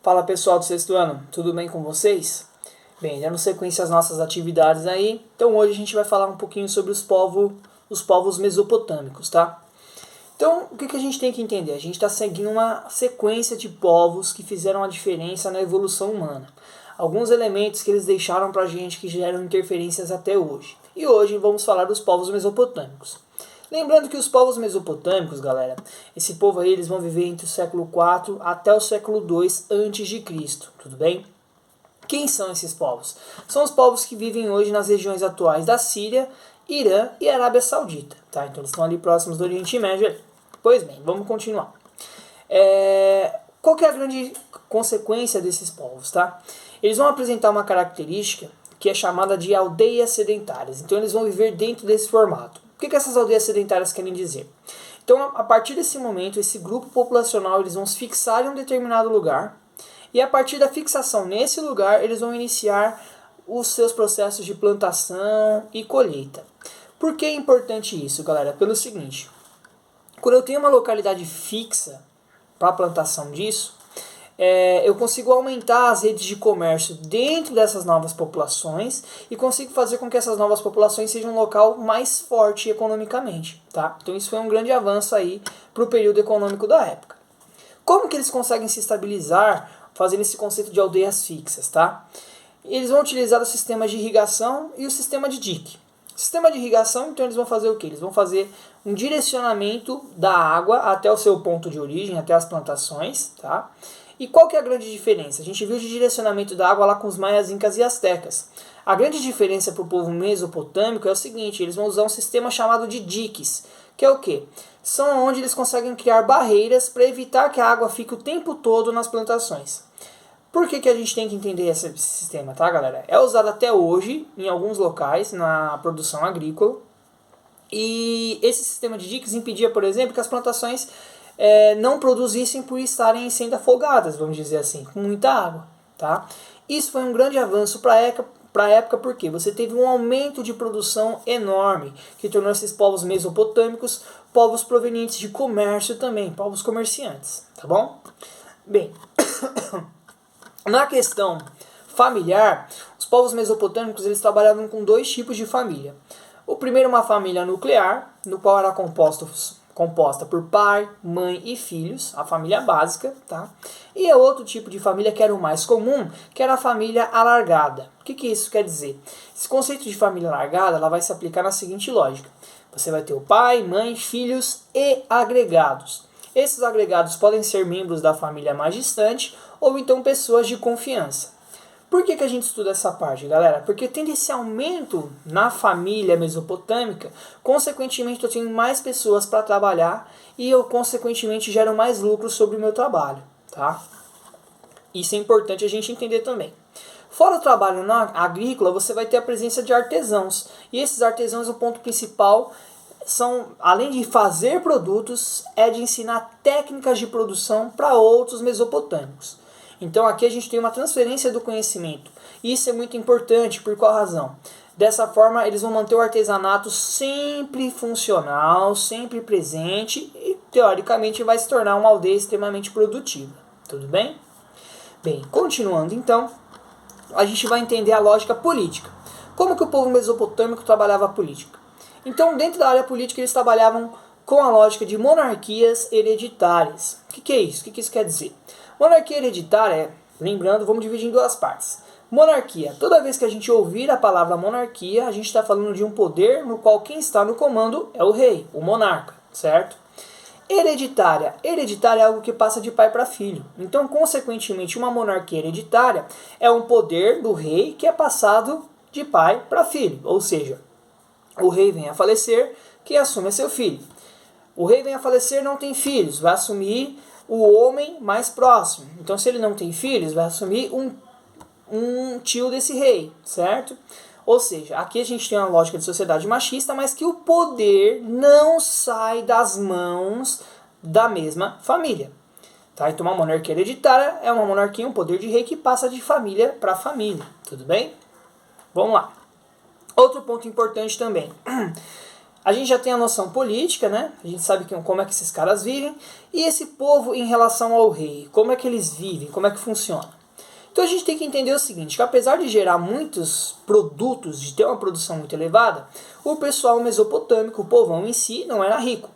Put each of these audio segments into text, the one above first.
Fala pessoal do sexto ano, tudo bem com vocês? Bem, dando sequência às nossas atividades aí, então hoje a gente vai falar um pouquinho sobre os povos mesopotâmicos, tá? Então, o que a gente tem que entender? A gente está seguindo uma sequência de povos que fizeram a diferença na evolução humana. Alguns elementos que eles deixaram pra gente que geram interferências até hoje. E hoje vamos falar dos povos mesopotâmicos. Lembrando que os povos mesopotâmicos, galera, esse povo aí eles vão viver entre o século IV até o século II a.C., tudo bem? Quem são esses povos? São os povos que vivem hoje nas regiões atuais da Síria, Irã e Arábia Saudita, tá? Então eles estão ali próximos do Oriente Médio. Pois bem, vamos continuar. Qual que é a grande consequência desses povos, tá? Eles vão apresentar uma característica que é chamada de aldeias sedentárias. Então eles vão viver dentro desse formato. O que essas aldeias sedentárias querem dizer? Então, a partir desse momento, esse grupo populacional eles vão se fixar em um determinado lugar e a partir da fixação nesse lugar, eles vão iniciar os seus processos de plantação e colheita. Por que é importante isso, galera? Pelo seguinte, quando eu tenho uma localidade fixa para a plantação disso, eu consigo aumentar as redes de comércio dentro dessas novas populações e consigo fazer com que essas novas populações sejam um local mais forte economicamente, tá? Então isso foi um grande avanço aí para o período econômico da época. Como que eles conseguem se estabilizar fazendo esse conceito de aldeias fixas, tá? Eles vão utilizar o sistema de irrigação e o sistema de dique. O sistema de irrigação, então eles vão fazer o quê? Eles vão fazer um direcionamento da água até o seu ponto de origem, até as plantações, tá? E qual que é a grande diferença? A gente viu de direcionamento da água lá com os maias, incas e astecas. A grande diferença para o povo mesopotâmico é o seguinte, eles vão usar um sistema chamado de diques, que é o quê? São onde eles conseguem criar barreiras para evitar que a água fique o tempo todo nas plantações. Por que a gente tem que entender esse sistema, tá, galera? É usado até hoje em alguns locais na produção agrícola. E esse sistema de diques impedia, por exemplo, que as plantações não produzissem por estarem sendo afogadas, vamos dizer assim, com muita água, tá? Isso foi um grande avanço para a época porque você teve um aumento de produção enorme, que tornou esses povos mesopotâmicos povos provenientes de comércio também, povos comerciantes, tá bom? Bem, na questão familiar, os povos mesopotâmicos eles trabalhavam com dois tipos de família. O primeiro uma família nuclear, no qual era composta por pai, mãe e filhos, a família básica, tá? E é outro tipo de família que era o mais comum, que era a família alargada. O que isso quer dizer? Esse conceito de família alargada ela vai se aplicar na seguinte lógica. Você vai ter o pai, mãe, filhos e agregados. Esses agregados podem ser membros da família mais distante ou então pessoas de confiança. Por que a gente estuda essa parte, galera? Porque tendo esse aumento na família mesopotâmica, consequentemente eu tenho mais pessoas para trabalhar e eu, consequentemente, gero mais lucro sobre o meu trabalho, tá? Isso é importante a gente entender também. Fora o trabalho na agrícola, você vai ter a presença de artesãos. E esses artesãos, o ponto principal, são, além de fazer produtos, é de ensinar técnicas de produção para outros mesopotâmicos. Então aqui a gente tem uma transferência do conhecimento. Isso é muito importante, por qual razão? Dessa forma eles vão manter o artesanato sempre funcional, sempre presente e teoricamente vai se tornar uma aldeia extremamente produtiva. Tudo bem? Bem, continuando então, a gente vai entender a lógica política. Como que o povo mesopotâmico trabalhava a política? Então dentro da área política eles trabalhavam com a lógica de monarquias hereditárias. O que é isso? O que isso quer dizer? Monarquia hereditária, lembrando, vamos dividir em duas partes. Monarquia. Toda vez que a gente ouvir a palavra monarquia, a gente está falando de um poder no qual quem está no comando é o rei, o monarca, certo? Hereditária. Hereditária é algo que passa de pai para filho. Então, consequentemente, uma monarquia hereditária é um poder do rei que é passado de pai para filho. Ou seja, o rei vem a falecer, quem assume é seu filho. O rei vem a falecer, não tem filhos, vai assumir o homem mais próximo. Então, se ele não tem filhos, vai assumir um tio desse rei, certo? Ou seja, aqui a gente tem uma lógica de sociedade machista, mas que o poder não sai das mãos da mesma família. Tá? Então, uma monarquia hereditária é uma monarquia, um poder de rei que passa de família para família. Tudo bem? Vamos lá. Outro ponto importante também. A gente já tem a noção política, né? A gente sabe como é que esses caras vivem. E esse povo em relação ao rei, como é que eles vivem, como é que funciona. Então a gente tem que entender o seguinte, que apesar de gerar muitos produtos, de ter uma produção muito elevada, o pessoal mesopotâmico, o povão em si, não era rico.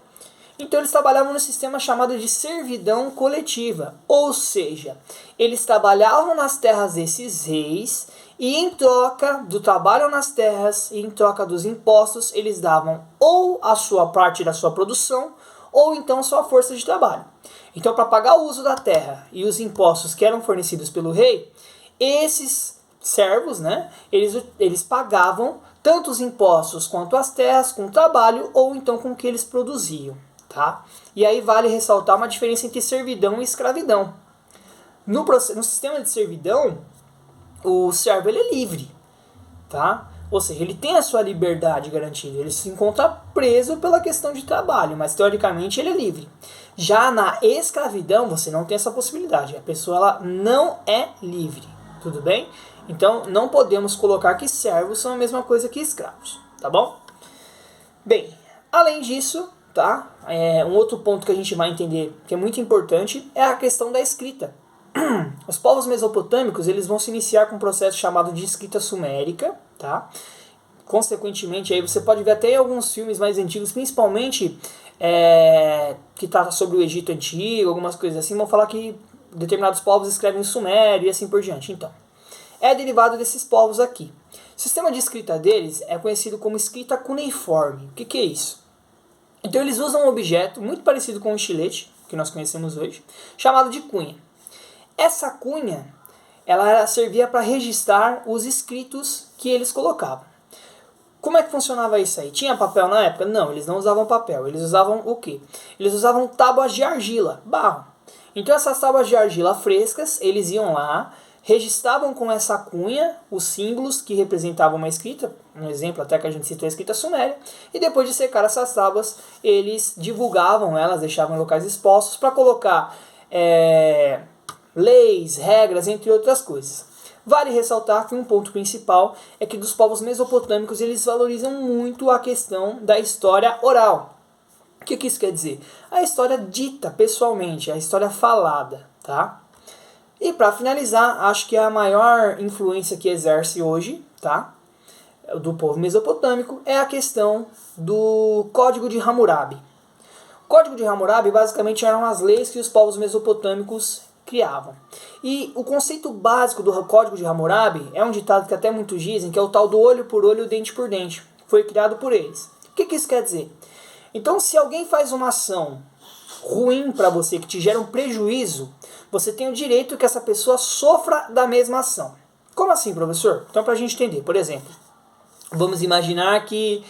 Então eles trabalhavam no sistema chamado de servidão coletiva, ou seja, eles trabalhavam nas terras desses reis e em troca do trabalho nas terras e em troca dos impostos, eles davam ou a sua parte da sua produção ou então sua força de trabalho. Então, para pagar o uso da terra e os impostos que eram fornecidos pelo rei, esses servos, né, eles pagavam tanto os impostos quanto as terras com trabalho ou então com o que eles produziam. Tá? E aí vale ressaltar uma diferença entre servidão e escravidão. No sistema de servidão, o servo ele é livre, tá? Ou seja, ele tem a sua liberdade garantida, ele se encontra preso pela questão de trabalho, mas teoricamente ele é livre. Já na escravidão, você não tem essa possibilidade, a pessoa ela não é livre, tudo bem? Então não podemos colocar que servos são a mesma coisa que escravos, tá bom? Bem, além disso, tá? Um outro ponto que a gente vai entender que é muito importante é a questão da escrita. Os povos mesopotâmicos eles vão se iniciar com um processo chamado de escrita sumérica, tá? Consequentemente, aí você pode ver até em alguns filmes mais antigos, principalmente que trata sobre o Egito Antigo, algumas coisas assim, vão falar que determinados povos escrevem em sumério e assim por diante. Então, é derivado desses povos aqui. O sistema de escrita deles é conhecido como escrita cuneiforme. O que é isso? Então eles usam um objeto muito parecido com o estilete, que nós conhecemos hoje, chamado de cunha. Essa cunha, ela servia para registrar os escritos que eles colocavam. Como é que funcionava isso aí? Tinha papel na época? Não, eles não usavam papel. Eles usavam o quê? Eles usavam tábuas de argila, barro. Então essas tábuas de argila frescas, eles iam lá, registravam com essa cunha os símbolos que representavam uma escrita, um exemplo até que a gente citou a escrita suméria, e depois de secar essas tábuas, eles divulgavam elas, deixavam em locais expostos para colocar leis, regras, entre outras coisas. Vale ressaltar que um ponto principal é que dos povos mesopotâmicos eles valorizam muito a questão da história oral. O que isso quer dizer? A história dita pessoalmente, a história falada, tá? E para finalizar, acho que a maior influência que exerce hoje, tá, do povo mesopotâmico é a questão do Código de Hammurabi. O Código de Hammurabi basicamente eram as leis que os povos mesopotâmicos criavam. E o conceito básico do Código de Hammurabi é um ditado que até muitos dizem que é o tal do olho por olho, dente por dente. Foi criado por eles. O que isso quer dizer? Então, se alguém faz uma ação ruim para você, que te gera um prejuízo, você tem o direito que essa pessoa sofra da mesma ação. Como assim, professor? Então, para a gente entender, por exemplo, vamos imaginar que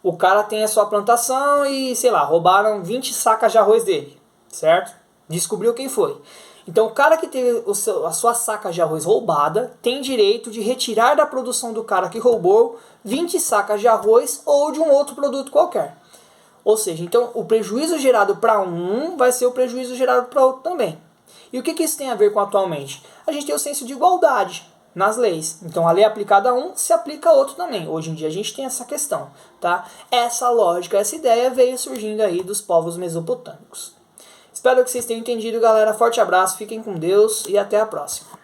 o cara tem a sua plantação e, sei lá, roubaram 20 sacas de arroz dele, certo? Descobriu quem foi. Então, o cara que teve a sua saca de arroz roubada tem direito de retirar da produção do cara que roubou 20 sacas de arroz ou de um outro produto qualquer. Ou seja, então o prejuízo gerado para um vai ser o prejuízo gerado para outro também. E o que isso tem a ver com atualmente? A gente tem o senso de igualdade nas leis. Então a lei aplicada a um se aplica a outro também. Hoje em dia a gente tem essa questão, tá? Essa lógica, essa ideia veio surgindo aí dos povos mesopotâmicos. Espero que vocês tenham entendido, galera. Forte abraço, fiquem com Deus e até a próxima.